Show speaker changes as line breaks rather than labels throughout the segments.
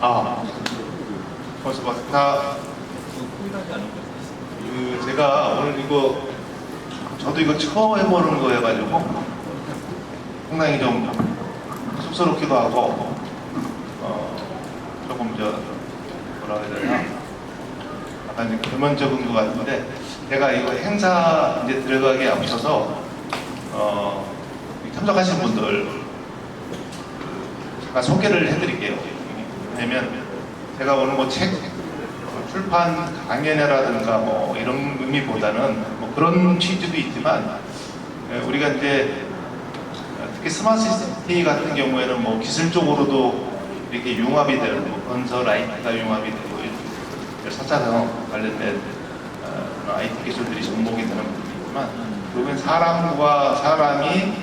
아, 벌써 막 다, 제가 오늘 이거, 저도 이거 처음 해보는 거여가지고, 상당히 좀 쑥스럽기도 하고, 조금 뭐라 해야 되나, 약간 이제 교만적인 것 같은데, 제가 이거 행사 이제 들어가기에 앞서서, 참석하신 분들, 잠깐 소개를 해드릴게요. 왜냐면, 제가 오늘 뭐 책, 출판 강연회라든가 뭐 이런 의미보다는 뭐 그런 취지도 있지만, 우리가 이제 특히 스마트 시티 같은 경우에는 뭐 기술적으로도 이렇게 융합이 되고, 건설 IT가 융합이 되고, 4차 산업 관련된 IT 기술들이 접목이 되는 부분이 있지만, 결국엔 사람과 사람이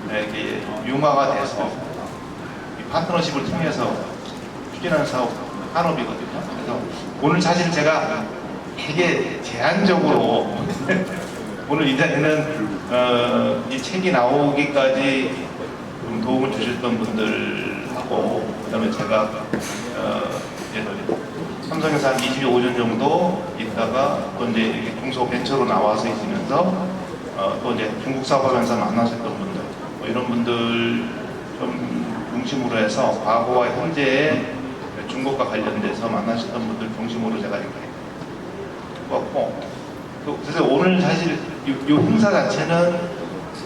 이렇게 융화가 돼서 이 파트너십을 통해서 추진하는 사업 산업이거든요. 그래서 오늘 사실 제가 되게 제한적으로 오늘 이 자리는 이 책이 나오기까지 좀 도움을 주셨던 분들하고, 그다음에 제가 삼성에서 한 25년 정도 있다가 또 이제 이렇게 중소벤처로 나와서 있으면서 또 이제 중국 사업하면서 만나셨던 분들, 뭐 이런 분들 좀 중심으로 해서 과거와 현재의 중국과 관련돼서 만나셨던 분들 중심으로 제가 이렇게 왔고, 그래서 오늘 사실 이 행사 자체는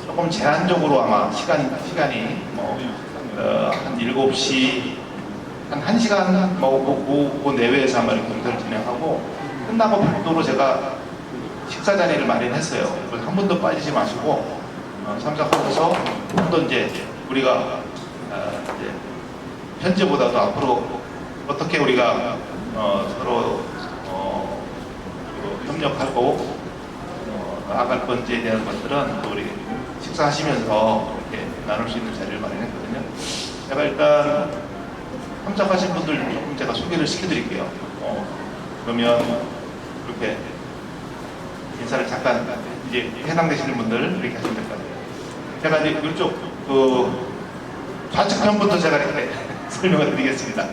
조금 제한적으로 아마 시간이 한 7시 한 1시간 그 내외에서 아마 공사를 진행하고, 끝나고 별도로 제가 식사 자리를 마련했어요. 한 분도 빠지지 마시고 참석하셔서 좀 더 이제 우리가 이제 현재보다도 앞으로 어떻게 우리가 서로 협력하고 나아갈 건지에 대한 것들은 또 우리 식사하시면서 이렇게 나눌 수 있는 자리를 마련했거든요. 제가 일단 참석하신 분들 조금 제가 소개를 시켜드릴게요. 그러면 이렇게 인사를 잠깐 이제 해당되시는 분들 이렇게 하시면 될 것 같아요. 제가 이제 이쪽 좌측편부터 제가 이렇게 설명을 드리겠습니다.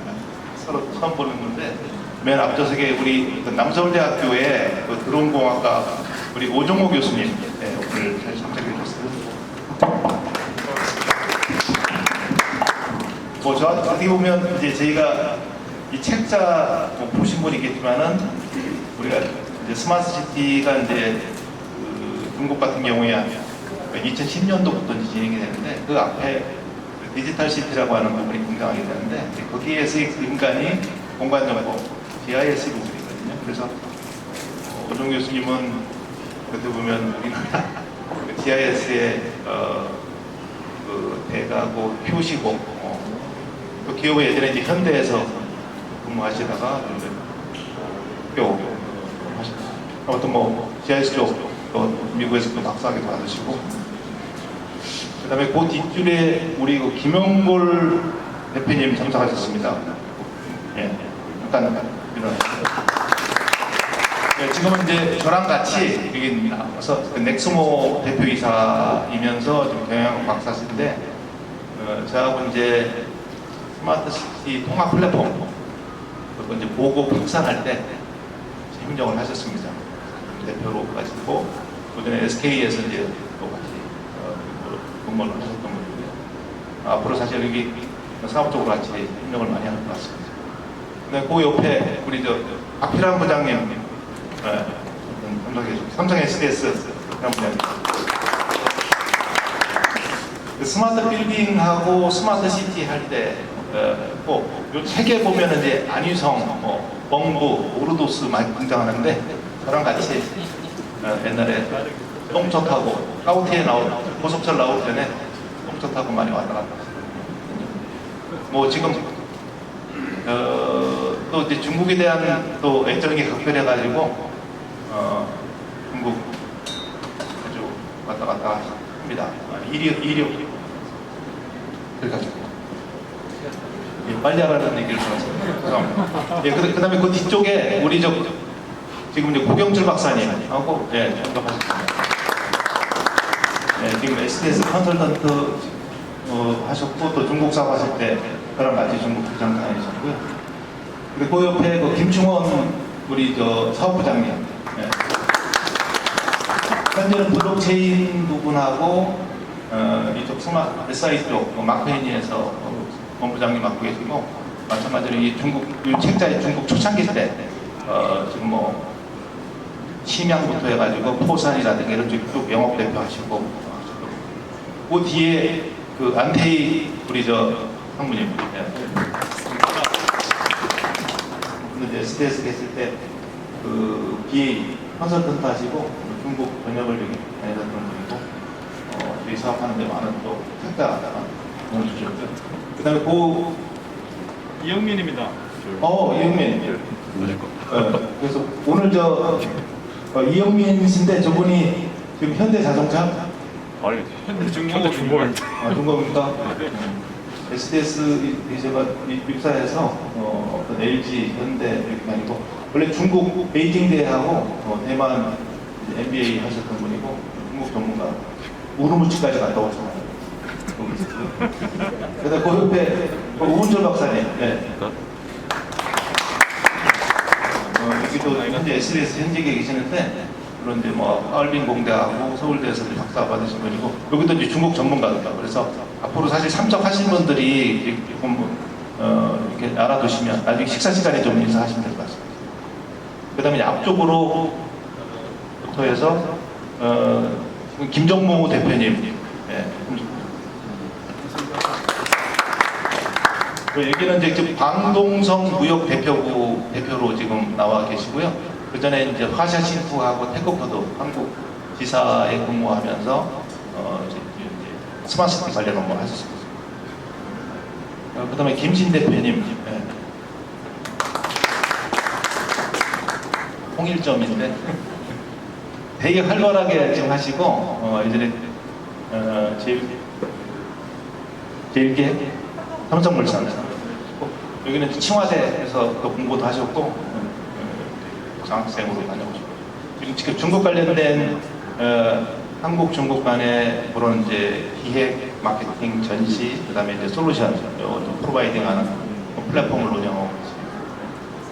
서로 처음 보는 건데, 맨 앞좌석에 우리 남서울대학교의 드론공학과 우리 오종호 교수님, 오늘 잘 참석해 주셨어요. 뭐 저 어떻게 보면 이제 저희가 이 책자 보신 분이 있겠지만은, 우리가 이제 스마트 시티가 이제 중국 같은 경우에 2010년도부터 진행이 되는데, 그 앞에 디지털 시티라고 하는 부분이 등장하게 되는데, 거기에서 인간이 공간 정보, GIS 부분이거든요. 그래서 오종 교수님은 어떻게 보면 우리나라 GIS의 그 대가고 표시고, 또 기업의 예전에 이제 현대에서 근무하시다가 또 어떤 뭐 GIS 쪽 또 미국에서 또 박사학위도 받으시고, 그다음에 그 뒷줄에 우리 김영골 대표님 참석하셨습니다. 예, 일단 일어나시죠. 예, 지금은 이제 저랑 같이 여기 나와서 넥스모 대표이사이면서 지금 경영학 박사신데, 저하고 이제 스마트 시티 통합 플랫폼 그리고 이제 보고 확산할 때 행정을 하셨습니다. 대표로 가지고 그전에 SK에서 이제 또 같이 근무를 하셨던 분이고요. 앞으로 사실 여기 사업적으로 같이 협력을 많이 하는 것 같습니다. 근데 그 옆에 우리 박필환 부장님, 삼성 SDS 박필환 부장님. 스마트 빌딩하고 스마트 시티 할 때, 요 책에 보면 이제 안유성, 벙부, 오르도스 많이 등장하는데, 저랑 같이 옛날에 똥차 타고 카우티에 고속철 나올 때는 똥차 타고 많이 왔다 갔다 했거든요. 뭐 지금 또 이제 중국에 대한 또 애정이 각별해가지고 중국 아주 왔다 갔다 합니다. 이력 그래가지고 빨리 하라는 얘기를 들었어요. 예, 그 다음에 그 뒤쪽에 우리 지금 이제 고경철 박사님하고 참석하셨습니다. 지금 SDS 컨설턴트 하셨고, 또 중국 사업 하실 때 저랑 같이 중국 출장 다니셨고요. 그리고 그 옆에 그 김충원 우리 저 사업부장님. 예. 현재는 블록체인 부분하고 이쪽 SI 쪽 마크헤니에서 본부장님 맡고 계시고, 마찬가지로 이 중국 이 책자의 중국 초창기 때 지금 뭐 심양부터 해가지고 포산이라든가 이런 쪽 영업 대표 하시고, 그 뒤에 그 안태희 우리 저 상무님, 이제 SDS 했을 때 그 BA 컨설턴트 하시고 중국 번역을 여기 다니셨던 분이고, 저희 사업하는데 많은 또 책자 도움 주셨고요. 그다음에 고
이영민입니다.
이영민. 그래서 오늘 이영민 씨인데 저분이 지금 현대자동차
아니, 현대중공업입니다.
중공업입니까? SDS 제가 입사해서 어떤 LG, 현대 이렇게 아니고 원래 중국 베이징대하고 대만 MBA 하셨던 분이고 중국 전문가 우르무치까지 갔다 오셨잖아요. 그다음 그 옆에 우은철 박사님. 네. 여기도 현재 SDS 현직에 계시는데, 물론 이제 뭐 하얼빈 공대하고 서울대에서도 박사 받으신 분이고, 여기도 이제 중국 전문가입니다. 그래서 앞으로 사실 참석하신 분들이 이렇게 알아두시면 나중에 식사 시간에 좀 인사하시면 될 것 같습니다. 그다음에 앞쪽으로 부터 해서 김정무 대표님. 네. 여기는 이제 광동성 무역 대표로 지금 나와 계시고요. 그 전에 이제 화샤 신프하고 테크포드 한국 지사에 근무하면서 이제 스마트시티 관련 업무를 하셨습니다. 그다음에 김신 대표님, 네. 홍일점인데 되게 활발하게 지금 하시고 예전에 제일계 삼성물산, 여기는 칭화대에서 또 공부도 하셨고 장학생으로 다녀오시고, 지금 중국 관련된 한국 중국 간의 그런 이제 기획, 마케팅, 전시, 그다음에 이제 솔루션 프로바이딩하는 플랫폼을 운영하고 있습니다.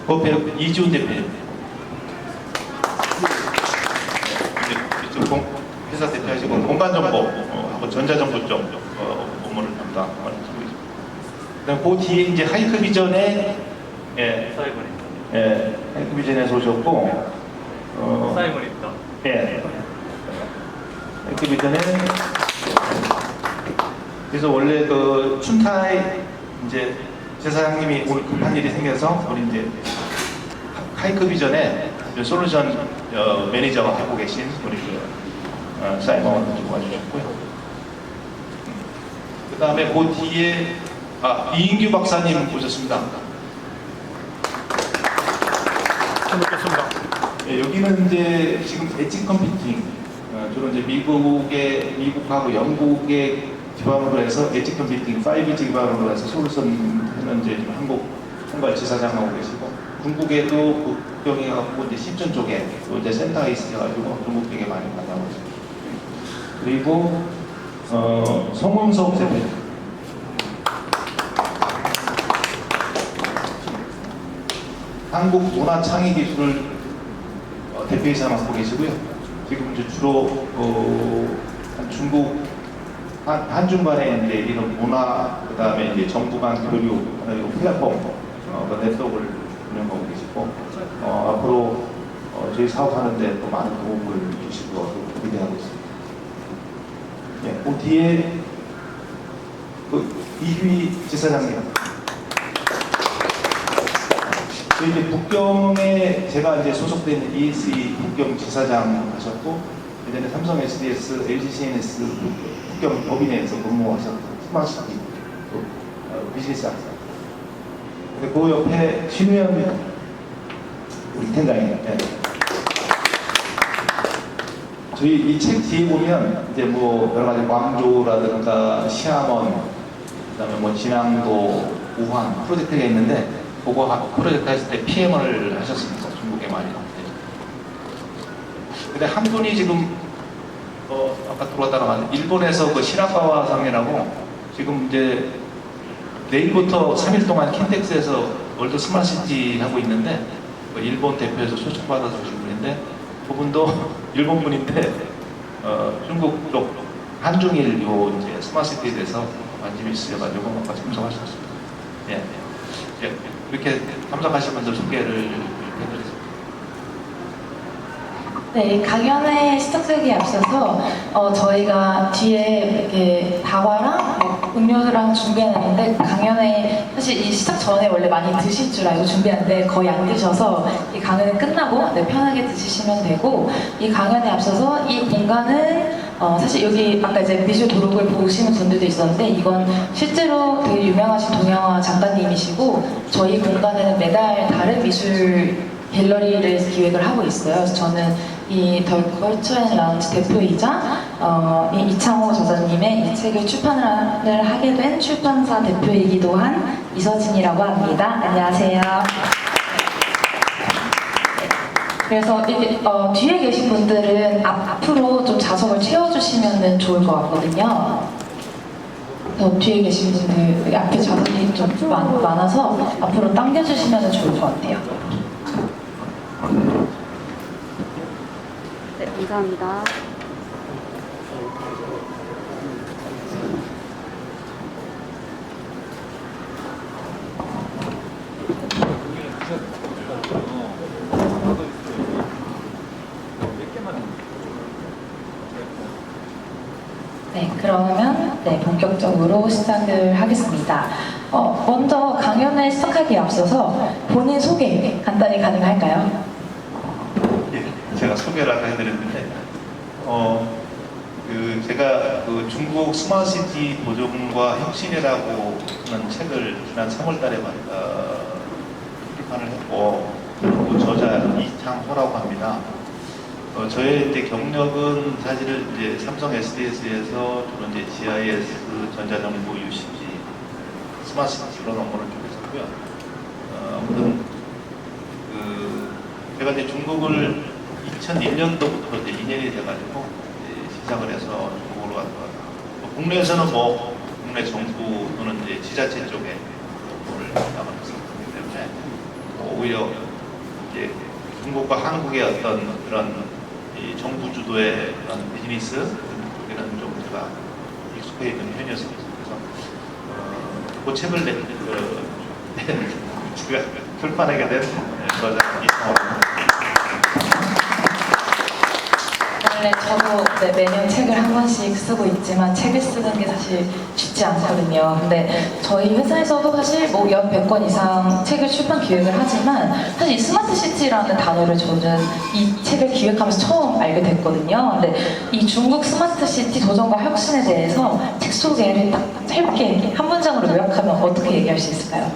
그 옆에 이지훈 대표님, 이쪽 회사 대표하시고 공간정보하고 전자정보 쪽 업무를 담당하고 있습니다. 그다음 그 뒤에 이제 하이크 비전에 하이크 비전에서 오셨고,
사이먼입니다.
하이크 비전에 그래서 원래 그 춘타이 이제 제사장님이 오늘 급한 일이 생겨서 우리 이제 하이크 비전에 솔루션 매니저가 하고 계신 우리 사이먼 좀 와주셨고요. 그다음에 그 뒤에 이인규 박사님 오셨습니다.
처음 뵙겠습니다.
네, 여기는 이제 지금 엣지 컴퓨팅, 주로 이제 미국하고 영국의 기반으로 해서 엣지 컴퓨팅 5G 기반으로 해서 솔루션 현재 지금 한국 총괄 지사장하고 계시고, 중국에도 국경에 갖고 이제 신천 쪽에 또 이제 센터가 있어가지고 중국 되게 많이 만나고 있습니다. 그리고 송은석 대표님. 한국 문화창의기술을 대표이사 맡고 계시고요. 지금 이제 주로 중국 한중간에 이제 이런 문화, 그다음에 이제 정부 간 교육, 그리고 플랫폼 그 네트워크를 운영하고 계시고, 앞으로 저희 사업하는데 또 많은 도움을 주실 것으로 기대하고 있습니다. 네, 그 뒤에 이휘 지사장님. 저희 이제 북경에 제가 이제 소속된 ESE 북경 지사장 하셨고, 예전에 삼성 SDS, LG CNS 북경 법인에서 근무하셨던 스마트시티 비즈니스 학사. 근데 그 옆에 신우현 우리 팀장님. 네. 저희 이 책 뒤에 보면 이제 뭐 여러 가지 광주라든가 시아먼, 그다음에 뭐 진앙도, 우한 프로젝트가 있는데, 그거 프로젝트 했을 때 PM을 하셨습니다. 중국에 많이 갔을 때. 근데 한 분이 지금 아까 들어왔다가 말했는데, 일본에서 그 시라카와 상이라고 지금 이제 내일부터 3일 동안 킨텍스에서 월드 스마트시티 하고 있는데 일본 대표에서 초청받아서 오신 분인데 그분도 일본 분인데 중국 쪽 한중일 요 이제 스마트시티에 대해서 관심이 있으셔가지고 참석하셨습니다. 예. 예. 이렇게 참석하신 분들 소개를 해드리겠습니다.
네, 강연회 시작되기에 앞서서 저희가 뒤에 이렇게 다과랑 음료수랑 준비해놨는데 강연회 사실 이 시작 전에 원래 많이 드실 줄 알고 준비했는데 거의 안 드셔서 이 강연회 끝나고 편하게 드시면 되고 이 강연에 앞서서 이 공간은 사실 여기 아까 이제 미술 도록을 보시는 분들도 있었는데 이건 실제로 되게 유명하신 동양화 작가님이시고 저희 공간에는 매달 다른 미술 갤러리를 기획을 하고 있어요. 그래서 저는 이 덜컬처 앤 라운지 대표이자 이 이창호 저자님의 이 책을 출판을 하게 된 출판사 대표이기도 한 이서진이라고 합니다. 안녕하세요. 그래서 뒤에 계신 분들은 앞으로 좀 좌석을 채워주시면 좋을 것 같거든요. 뒤에 계신 분들 앞에 좌석이 좀 많아서 앞으로 당겨주시면 좋을 것 같아요.
네, 감사합니다.
네, 그러면 본격적으로 시작을 하겠습니다. 먼저 강연을 시작하기에 앞서서 본인 소개 간단히 가능할까요?
예, 제가 소개를 아까 해드렸는데, 제가 그 중국 스마트시티 보존과 혁신이라고 하는 책을 지난 3월달에 출판을 했고, 그 저자 이창호라고 합니다. 저의 이제 경력은 사실은 이제 삼성 SDS에서 주로 이제 GIS, 전자정보 UCG, 스마트시티 그런 업무를 좀 했었고요. 아무튼 제가 이제 중국을 2001년도부터 이제 2년이 돼가지고 이제 시작을 해서 중국으로 왔다가 국내에서는 뭐 국내 정부 또는 이제 지자체 쪽에 업무를 담당을 했었기 때문에 오히려 이제 중국과 한국의 어떤 그런 이 정부 주도의 그런 비즈니스 쪽에는 좀 제가 익숙해 있는 편이었습니다. 그래서 그 책을 제가 출판하게 된 저자 이창호입니다.
원래 저도 매년 책을 한 권씩 쓰고 있지만 책을 쓰는 게 사실 쉽지 않거든요. 근데 저희 회사에서도 사실 뭐 연 100권 이상 책을 출판 기획을 하지만 사실 이 스마트 시티라는 단어를 저는 이 책을 기획하면서 처음 알게 됐거든요. 근데 이 중국 스마트 시티 도전과 혁신에 대해서 책 소개를 딱 짧게 한 문장으로 요약하면 어떻게 얘기할 수 있을까요?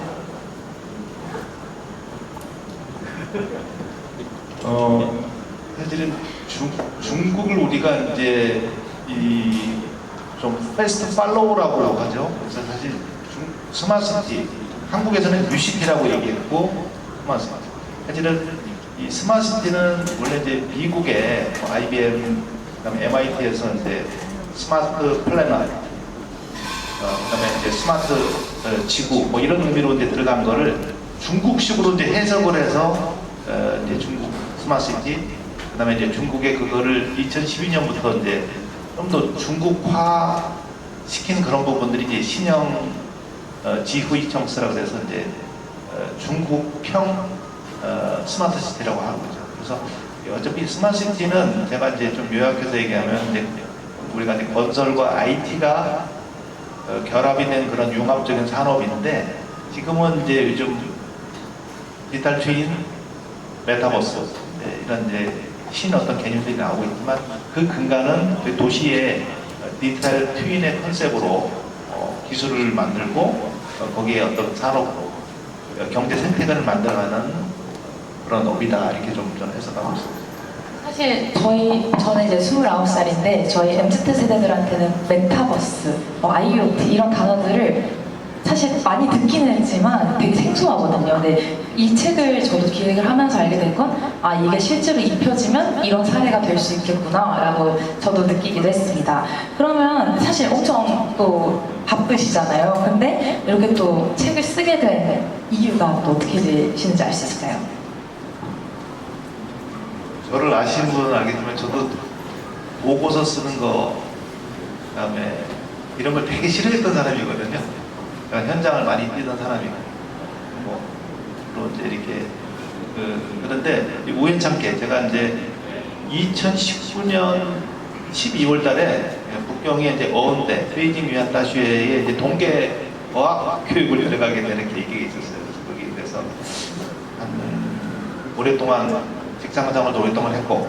사실은 중국을 우리가 이제 좀 패스트 팔로우라고 하죠. 그래서 사실 스마트시티, 한국에서는 UCT라고 얘기했고 스마트시티. 사실은 이 스마트시티는 원래 이제 미국의 IBM, 그다음에 MIT에서 이제 스마트 플래너, 그다음에 이제 스마트 지구 뭐 이런 의미로 이제 들어간 거를 중국식으로 이제 해석을 해서 이제 중국 스마트시티. 그다음에 이제 중국의 그거를 2012년부터 이제 좀 더 중국화 시킨 그런 부분들이 이제 신형 지후이청스라고 해서 이제 중국형 스마트 시티라고 하는 거죠. 그래서 어차피 스마트 시티는 제가 이제 좀 요약해서 얘기하면 이제 우리가 이제 건설과 IT가 결합이 된 그런 융합적인 산업인데 지금은 이제 요즘 디지털 트윈, 메타버스 이런 이제 신 어떤 개념들이 나오고 있지만 그 근간은 그 도시의 디지털 트윈의 컨셉으로 기술을 만들고 거기에 어떤 산업 경제 생태계를 만들어가는 그런 업이다 이렇게 좀 저는 해석하고 있습니다.
사실 저는 이제 29살인데 저희 MZ 세대들한테는 메타버스, IoT 이런 단어들을 사실 많이 듣기는 했지만 되게 생소하거든요. 근데 이 책을 저도 기획을 하면서 알게 된 건 이게 실제로 입혀지면 이런 사례가 될 수 있겠구나 라고 저도 느끼기도 했습니다. 그러면 사실 엄청 또 바쁘시잖아요. 근데 이렇게 또 책을 쓰게 된 이유가 또 어떻게 되시는지 알 수 있을까요?
저를 아시는 분은 알겠지만 저도 보고서 쓰는 거, 그다음에 이런 걸 되게 싫어했던 사람이거든요. 그러니까 현장을 많이 뛰던 사람이고, 뭐, 또 이제 이렇게, 그런데 우연찮게 제가 이제 2019년 12월 달에 북경의 이제 어원대, 베이징 위안다슈에 이제 동계 어학 교육을 들어가게 되는 계획이 있었어요. 그래서 한 오랫동안 직장 생활도 오랫동안 했고,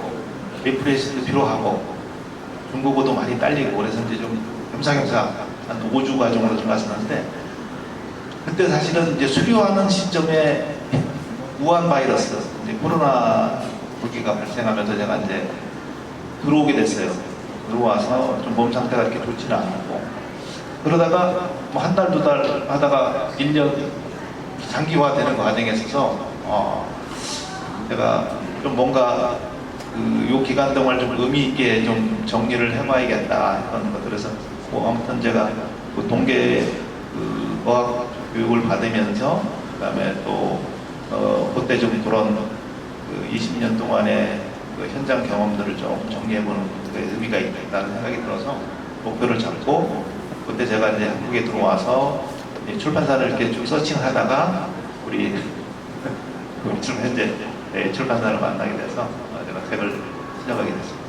리프레시도 필요하고, 중국어도 많이 딸리고, 그래서 이제 좀 겸사겸사 한 5주 과정으로 들어갔었는데, 그때 사실은 이제 수료하는 시점에 우한 바이러스, 이제 코로나 불기가 발생하면서 제가 이제 들어오게 됐어요. 들어와서 좀 몸 상태가 이렇게 좋지는 않고, 그러다가 뭐 한 달, 두 달 하다가 1년 장기화되는 과정에 있어서, 제가 좀 뭔가 요 기간 동안 좀 의미 있게 좀 정리를 해봐야겠다 했던 것들에서 뭐 아무튼 제가 그 동계 어학 교육을 받으면서 그다음에 또 그때 좀 그런 20년 동안의 그 현장 경험들을 좀 정리해보는 의미가 있다는 생각이 들어서 목표를 잡고, 그때 제가 이제 한국에 들어와서 출판사를 이렇게 쭉 서칭하다가 우리 지금 현재 출판사를 만나게 돼서 제가 책을 시작하게 됐습니다.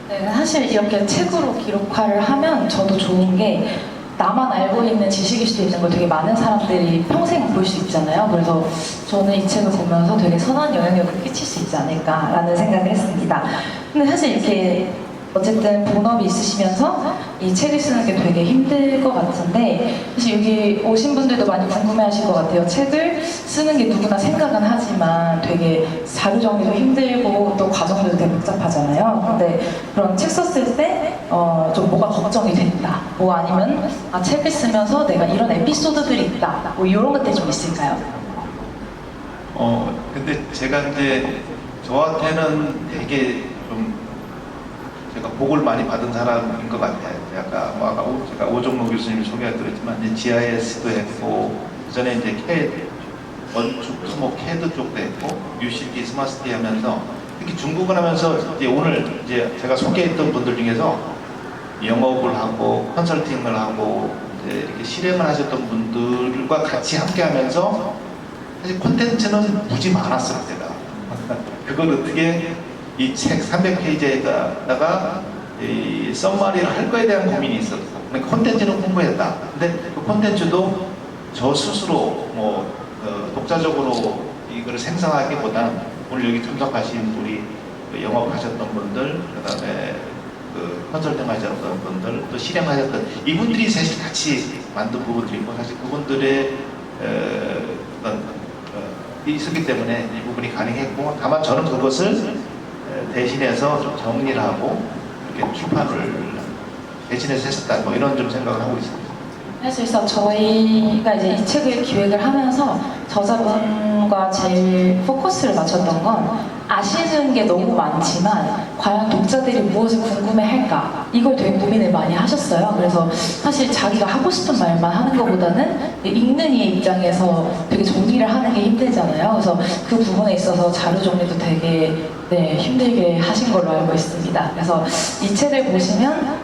네, 사실 이렇게 책으로 기록화를 하면 저도 좋은 게 나만 알고 있는 지식일 수도 있는 걸 되게 많은 사람들이 평생 볼 수 있잖아요. 그래서 저는 이 책을 보면서 되게 선한 영향력을 끼칠 수 있지 않을까라는 생각을 했습니다. 근데 사실 이렇게 어쨌든 본업이 있으시면서 이 책을 쓰는 게 되게 힘들 것 같은데, 사실 여기 오신 분들도 많이 궁금해하실 것 같아요. 책을 쓰는 게 누구나 생각은 하지만 되게 자료 정리도 힘들고 또 과정도 되게 복잡하잖아요. 근데 그런 책 썼을 때 좀 뭐가 걱정이 된다, 뭐 아니면 책을 쓰면서 내가 이런 에피소드들이 있다, 뭐 이런 것들이 좀 있을까요?
근데 제가 이제 저한테는 되게 좀 제가 복을 많이 받은 사람인 것 같아요. 아까 제가 오종록 교수님이 소개해드렸지만 이제 GIS도 했고, 그전에 이제 원축, 캐드 쪽도 했고, UCD 스마트시티 하면서 특히 중국을 하면서 이제 오늘 이제 제가 소개했던 분들 중에서 영업을 하고 컨설팅을 하고 이제 이렇게 실행을 하셨던 분들과 같이 함께하면서 사실 콘텐츠는 무지 많았어요, 제가. 그걸 어떻게 이 책 300페이지에다가 이 썸마리를 할 거에 대한 고민이 있었어. 콘텐츠는 공부했다. 근데 그 콘텐츠도 저 스스로 뭐 독자적으로 이걸 생성하기보다는 오늘 여기 참석하신 우리 영업하셨던 분들, 그다음에 그 컨설팅 하셨던 분들, 또 실행하셨던 이분들이 사실 같이 만든 부분들이 있고, 사실 그분들의 있었기 때문에 이 부분이 가능했고, 다만 저는 그것을 대신해서 좀 정리를 하고 이렇게 출판을 대신해서 했었다, 뭐 이런 좀 생각을 하고 있습니다.
사실상 저희가 이제 이 책을 기획을 하면서 저자분과 제일 포커스를 맞췄던 건 아시는 게 너무 많지만 과연 독자들이 무엇을 궁금해할까, 이걸 되게 고민을 많이 하셨어요. 그래서 사실 자기가 하고 싶은 말만 하는 것보다는 읽는 이의 입장에서 되게 정리를 하는 게 힘들잖아요. 그래서 그 부분에 있어서 자료 정리도 되게 힘들게 하신 걸로 알고 있습니다. 그래서 이 책을 보시면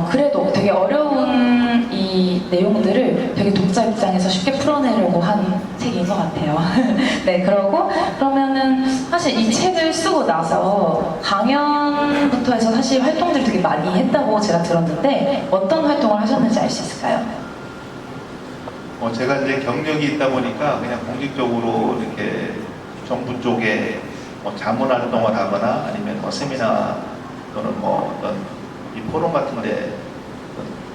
그래도 되게 어려운 이 내용들을 되게 독자 입장에서 쉽게 풀어내려고 한 책인 것 같아요. 네, 그러면은 사실 이 책을 쓰고 나서 강연부터 해서 사실 활동들을 되게 많이 했다고 제가 들었는데 어떤 활동을 하셨는지 알 수 있을까요?
제가 이제 경력이 있다 보니까 그냥 공식적으로 이렇게 정부 쪽에 자문 활동을 하거나 아니면 세미나 또는 어떤 이 포럼 같은데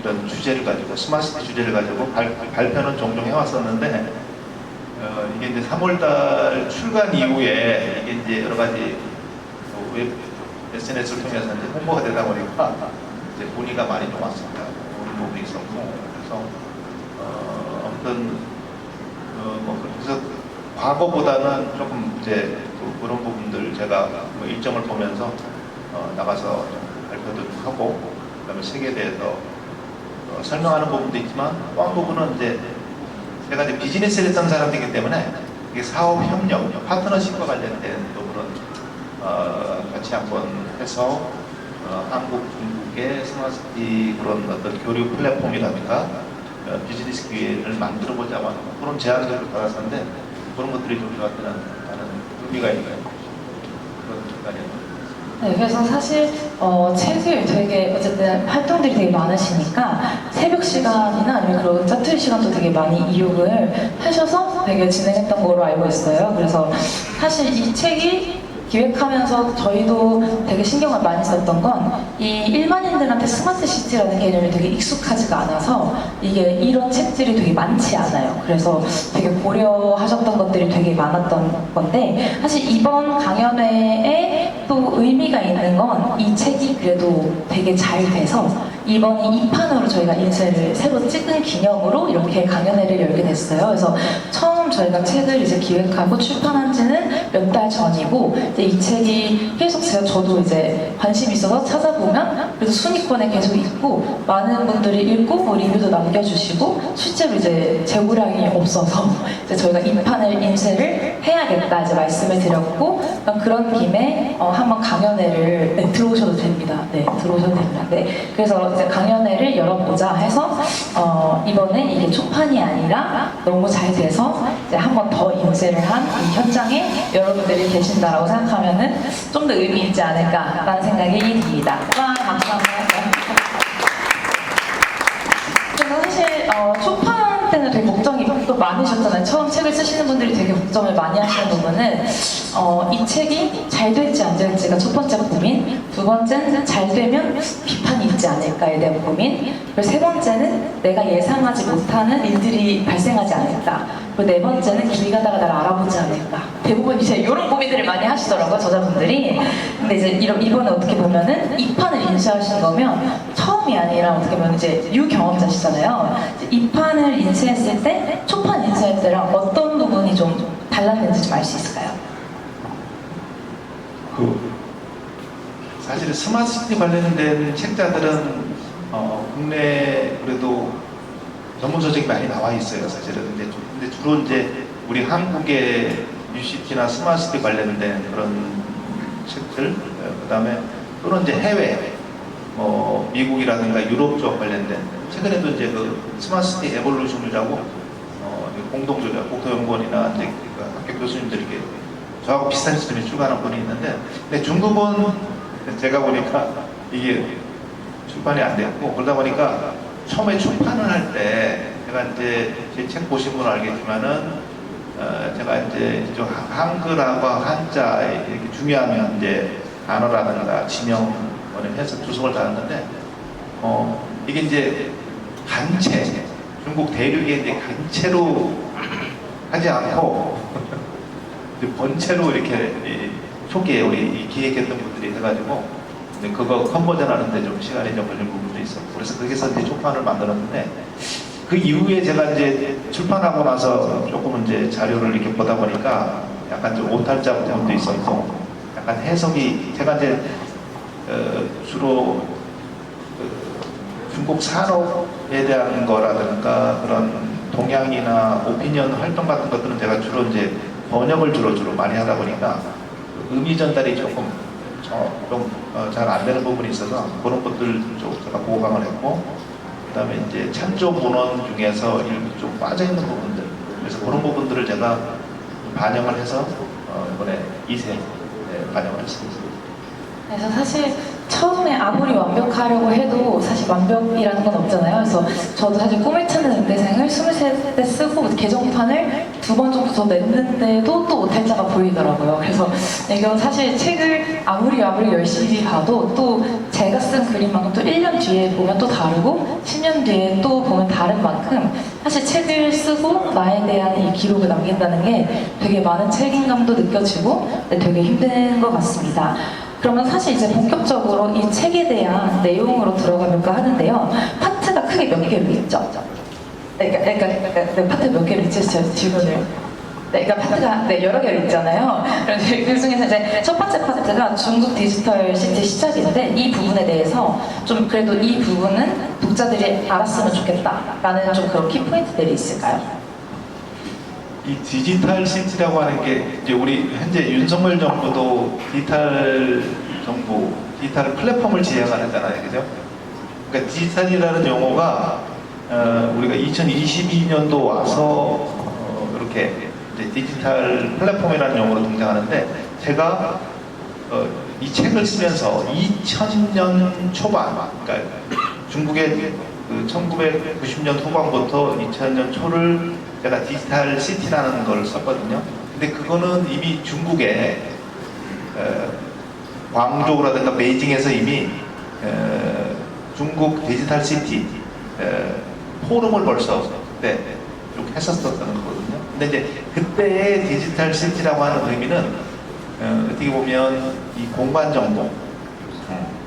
이런 주제를 가지고 스마트시티 주제를 가지고 발표는 종종 해왔었는데, 이게 이제 3월달 출간 이후에 이게 이제 여러 가지 웹 SNS를 통해서 이제 홍보가 되다 보니까 이제 문의가 많이 좀 왔습니다. 그런 부분이 있었고, 그래서 아무튼 그래서 과거보다는 조금 이제 그런 부분들 제가 뭐 일정을 보면서 나가서 좀 발표도 좀 하고, 그다음에 책에 대해서 설명하는 부분도 있지만 또 한 부분은 이제 제가 이제 비즈니스를 했던 사람이기 때문에 이게 사업 협력, 파트너십과 관련된 부분은 같이 한번 해서 한국, 중국의 스마트시티 그런 어떤 교류 플랫폼이라든가 비즈니스 기회를 만들어보자 그런 제안들을 받았었는데 그런 것들이 좀 저한테는 의미가 있는 그런 순간이었습니다.
네, 그래서 사실 책을 되게 어쨌든 활동들이 되게 많으시니까 새벽 시간이나 아니면 그런 짜투리 시간도 되게 많이 이용을 하셔서 되게 진행했던 거로 알고 있어요. 그래서 사실 이 책이 기획하면서 저희도 되게 신경을 많이 썼던 건 이 일반인들한테 스마트 시티라는 개념이 되게 익숙하지가 않아서 이게 이런 책들이 되게 많지 않아요. 그래서 되게 고려하셨던 것들이 되게 많았던 건데 사실 이번 강연회에 또 의미가 있는 건 이 책이 그래도 되게 잘 돼서 이번이 2판으로 저희가 인쇄를 새로 찍은 기념으로 이렇게 강연회를 열게 됐어요. 그래서 처음 저희가 책을 이제 기획하고 출판한 지는 몇 달 전이고 이제 이 책이 계속 저도 이제 관심이 있어서 찾아보면 그래도 순위권에 계속 있고 많은 분들이 읽고 뭐 리뷰도 남겨주시고 실제로 이제 재고량이 없어서 이제 저희가 2판을 인쇄를 해야겠다 이제 말씀을 드렸고 그런 김에 한번 강연회를 들어오셔도 됩니다. 네, 들어오셔도 됩니다. 네, 그래서 이제 강연회를 열어보자 해서 이번에 이게 초판이 아니라 너무 잘 돼서 이제 한 번 더 인쇄를 한 이 현장에 여러분들이 계신다라고 생각하면은 좀 더 의미 있지 않을까라는 생각이 듭니다. 와, 감사합니다. 그래서 사실 초판 때는 되게 걱정이 또 많으셨잖아요. 처음 책을 쓰시는 분들이 되게 걱정을 많이 하시는 부분은 이 책이 잘 될지 안 될지가 첫 번째 고민, 두 번째는 잘 되면 비판이 있지 않을까에 대한 고민, 그리고 세 번째는 내가 예상하지 못하는 일들이 발생하지 않을까, 그리고 네 번째는 길 가다가 나를 알아보지 않을까. 대부분 이제 이런 고민들을 많이 하시더라고요, 저자분들이. 근데 이제 이번에 어떻게 보면은 이 판을 인쇄하신 거면 처음이 아니라 어떻게 보면 이제 유경험자시잖아요. 이 판을 인쇄했을 때 초판 인쇄할 때랑 어떤 부분이 좀 달랐는지 좀 알 수 있을까요?
사실 스마트시티 관련된 책자들은 국내 그래도 전문 서적이 많이 나와 있어요, 사실은. 근데 주로 이제 우리 한국의 뉴시티나 스마트시티 관련된 그런 책들, 그다음에 또는 이제 해외, 미국이라든가 유럽 쪽 관련된 최근에도 이제 그 스마트시티 에볼루션이라고 공동조자 국토연구원이나 이제 그 학교 교수님들이 이렇게 저하고 비슷한 시점에 출간한 분이 있는데, 근데 중국은 제가 보니까 이게 출판이 안 됐고 그러다 보니까 처음에 출판을 할 때 제가 이제 제 책 보신 분은 알겠지만은 제가 이제 좀 한글하고 한자에 이렇게 중요한 이제 단어라든가 지명을 해서 두성을 달았는데 이게 이제 간체 중국 대륙에 이제 간체로 하지 않고 번체로 이렇게 초기에 우리 기획했던 분들이 해가지고 그거 컨버전 하는데 좀 시간이 좀 걸린 부분도 있었고 그래서 거기서 이제 초판을 만들었는데 그 이후에 제가 이제 출판하고 나서 조금 이제 자료를 이렇게 보다 보니까 약간 좀 오탈자 부분도 있었고 약간 해석이 제가 이제 주로 중국 산업에 대한 거라든가 그런 동향이나 오피니언 활동 같은 것들은 제가 주로 이제 번역을 주로 많이 하다 보니까 의미 전달이 조금 잘 안 되는 부분이 있어서 그런 것들 좀 제가 보강을 했고, 그 다음에 이제 찬조 문헌 중에서 일부 좀 빠져있는 부분들, 그래서 그런 부분들을 제가 반영을 해서 이번에 2세 반영을 했습니다.
그래서 사실 처음에 아무리 완벽하려고 해도 사실 완벽이라는 건 없잖아요. 그래서 저도 사실 꿈을 찾는 응대생을 23대 쓰고 개정판을 2번 정도 더 냈는데도 또 오탈자가 보이더라고요. 그래서 이건 사실 책을 아무리 열심히 봐도 또 제가 쓴 그림만큼 또 1년 뒤에 보면 또 다르고 10년 뒤에 또 보면 다른 만큼 사실 책을 쓰고 나에 대한 이 기록을 남긴다는 게 되게 많은 책임감도 느껴지고 되게 힘든 것 같습니다. 그러면 사실 이제 본격적으로 이 책에 대한 내용으로 들어가볼까 하는데요. 파트가 크게 몇 개로 있죠? 그러니까 파트 몇 개로 있죠? 질문을. 네, 그러니까 파트가 네, 여러 개 있잖아요. 그래서 그 중에서 이제 첫 번째 파트가 중국 디지털 시티 시작인데 이 부분에 대해서 좀 그래도 이 부분은 독자들이 알았으면 좋겠다라는 좀 그런 키포인트들이 있을까요?
이 디지털 시티라고 하는 게 이제 우리 현재 윤석열 정부도 디지털 정부, 디지털 플랫폼을 지향하잖아요, 그죠? 그러니까 디지털이라는 용어가 우리가 2022년도 와서 이렇게 이제 디지털 플랫폼이라는 용어로 등장하는데 제가 이 책을 쓰면서 2000년 초반, 그러니까 중국의 그 1990년 후반부터 2000년 초를 제가 디지털 시티라는 걸 썼거든요. 근데 그거는 이미 중국의 광저우라든가 베이징에서 이미 중국 디지털 시티 포럼을 벌써 그때 이렇게 했었던 거거든요. 근데 이제 그때의 디지털 시티라고 하는 의미는 어떻게 보면 이 공간 정보,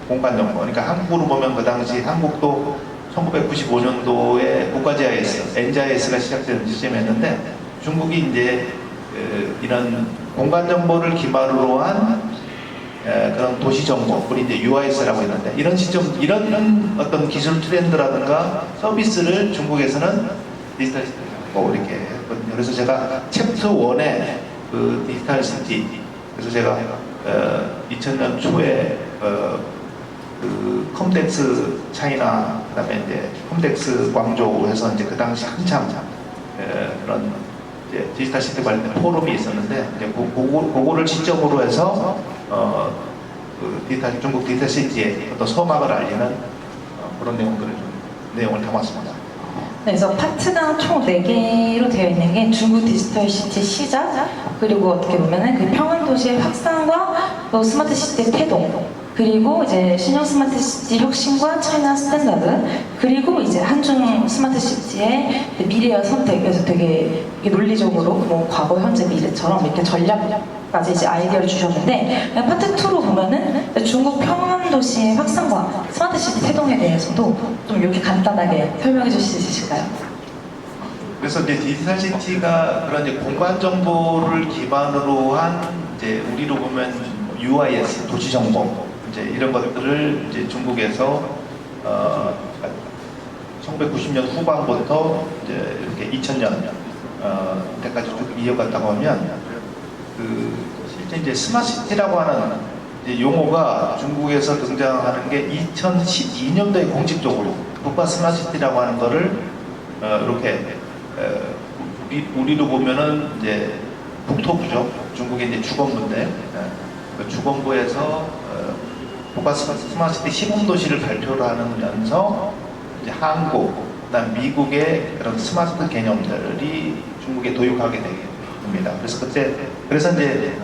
그러니까 한국으로 보면 그 당시 한국도 1995년도에 국가GIS, NGIS가 시작되는 시점이었는데 중국이 이제 이런 공간 정보를 기반으로 한 그런 도시 정보, 우리 이제 UIS라고 했는데 이런 시점, 이런 어떤 기술 트렌드라든가 서비스를 중국에서는 디지털 시티라고 이렇게 했거든요. 그래서 제가 챕터 1에 그 디지털 시티, 그래서 제가 2000년 초에 그 컴덱스 차이나 그다음에 이제 컴덱스 광저우에서 이제 그 당시 한참 그런 이제 디지털 시티 관련된 포럼이 있었는데 이제 그거를 시점으로 해서 그 디지털, 중국 디지털 시티의 어떤 서막을 알리는 그런 내용을 담았습니다.
네, 그래서 파트가 총 4개로 되어 있는 게 중국 디지털 시티 시작, 그리고 어떻게 보면은 그 평안 도시의 확산과 또 스마트 시티의 태동, 그리고 이제 신형 스마트 시티 혁신과 차이나 스탠다드, 그리고 이제 한중 스마트 시티의 미래와 선택, 그래서 되게 논리적으로 뭐 과거, 현재, 미래처럼 이렇게 전략까지 이제 아이디어를 주셨는데 파트 2로 보면은 중국 평안 도시의 확산과 스마트 시티 태동에 대해서도 좀 이렇게 간단하게 설명해 주실 수 있을까요?
그래서 이제 디지털 시티가 그런 이제 공간 정보를 기반으로 한 이제 우리로 보면 UIS, 도시 정보 이제 이런 것들을 이제 중국에서 1990년 후반부터 이제 이렇게 2000년 때까지 쭉 이어갔다고 하면 그 실제 이제 스마트시티라고 하는 이제 용어가 중국에서 등장하는 게 2012년도에 공식적으로 국가 스마트시티라고 하는 거를 이렇게 우리로 보면은 이제 국토부죠. 중국의 이제 주권부인데 그 주권부에서 국가 스마트시티 시범도시를 발표를 하면서 이제 한국, 그다음 미국의 그런 스마트 개념들이 중국에 도입하게 됩니다. 그래서 이제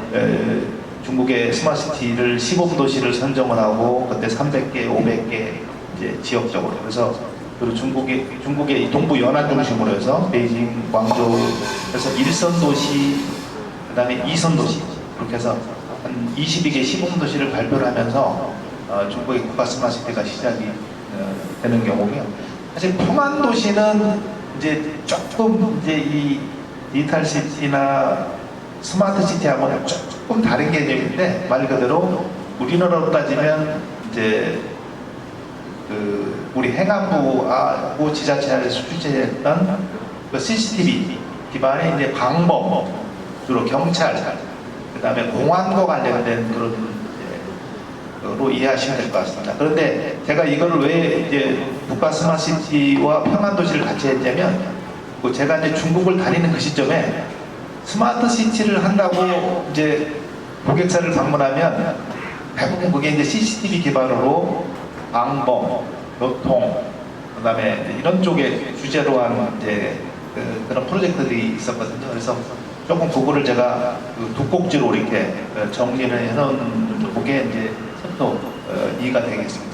중국의 스마트시티를 시범도시를 선정을 하고 그때 300개, 500개 이제 지역적으로 그래서 그리고 중국의 이 동부 연안 중심으로 해서 베이징, 광저우 그래서 1선 도시, 그다음에 2선 도시 그렇게 해서 한 22개 시범도시를 발표를 하면서 중국의 국가 스마트시티가 시작이 되는 경우고요. 사실 평안 도시는 이제 조금 이제 이 디지털 시티나 스마트 시티하고는 조금 다른 개념인데 말 그대로 우리나라로 따지면 이제 그 우리 행안부하고 지자체에서 출제했던 그 CCTV 기반의 이제 방법 주로 경찰 그다음에 공안과 관련된 그런 로 이해하시면 될 것 같습니다. 그런데 제가 이거를 왜 이제 국가 스마트시티와 평안도시를 같이 했냐면 제가 이제 중국을 다니는 그 시점에 스마트 시티를 한다고 이제 고객사를 방문하면 대부분 그게 이제 CCTV 기반으로 방범, 교통, 그다음에 이런 쪽에 주제로 한 이제 그런 프로젝트들이 있었거든요. 그래서 조금 그거를 제가 두 꼭지로 이렇게 정리를 해놓은 그게 이제 챕터 2가 되겠습니다.